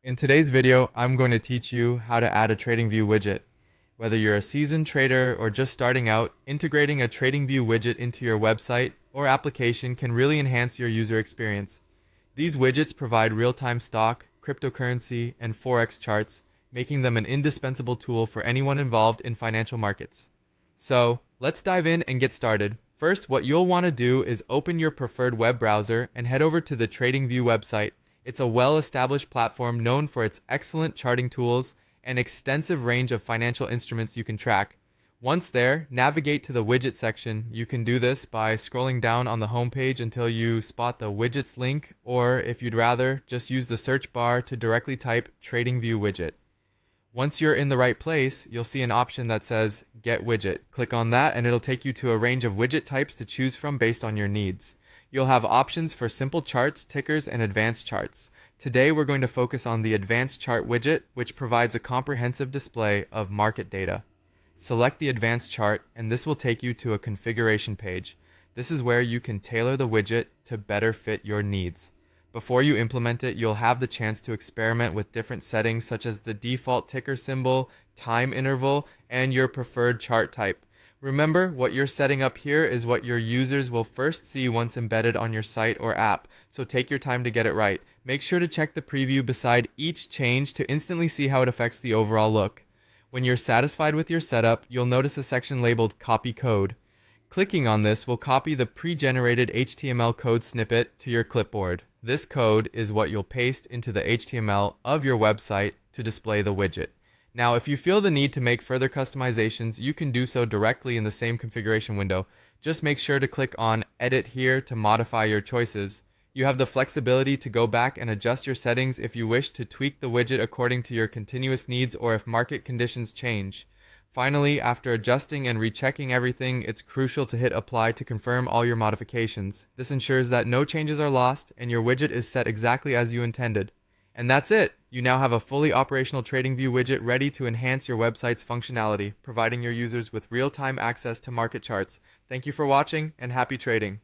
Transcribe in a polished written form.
In today's video, I'm going to teach you how to add a TradingView widget. Whether you're a seasoned trader or just starting out, integrating a TradingView widget into your website or application can really enhance your user experience. These widgets provide real-time stock, cryptocurrency, and forex charts, making them an indispensable tool for anyone involved in financial markets. So, let's dive in and get started. First, what you'll want to do is open your preferred web browser and head over to the TradingView website. It's a well-established platform known for its excellent charting tools and extensive range of financial instruments you can track. Once there, navigate to the widget section. You can do this by scrolling down on the homepage until you spot the widgets link, or if you'd rather, just use the search bar to directly type TradingView widget. Once you're in the right place, you'll see an option that says Get Widget. Click on that and it'll take you to a range of widget types to choose from based on your needs. You'll have options for simple charts, tickers, and advanced charts. Today we're going to focus on the advanced chart widget, which provides a comprehensive display of market data. Select the advanced chart and this will take you to a configuration page. This is where you can tailor the widget to better fit your needs. Before you implement it, you'll have the chance to experiment with different settings such as the default ticker symbol, time interval, and your preferred chart type. Remember, what you're setting up here is what your users will first see once embedded on your site or app, so take your time to get it right. Make sure to check the preview beside each change to instantly see how it affects the overall look. When you're satisfied with your setup, you'll notice a section labeled Copy Code. Clicking on this will copy the pre-generated HTML code snippet to your clipboard. This code is what you'll paste into the HTML of your website to display the widget. Now, if you feel the need to make further customizations, you can do so directly in the same configuration window. Just make sure to click on Edit here to modify your choices. You have the flexibility to go back and adjust your settings if you wish to tweak the widget according to your continuous needs or if market conditions change. Finally, after adjusting and rechecking everything, it's crucial to hit Apply to confirm all your modifications. This ensures that no changes are lost and your widget is set exactly as you intended. And that's it! You now have a fully operational TradingView widget ready to enhance your website's functionality, providing your users with real-time access to market charts. Thank you for watching and happy trading!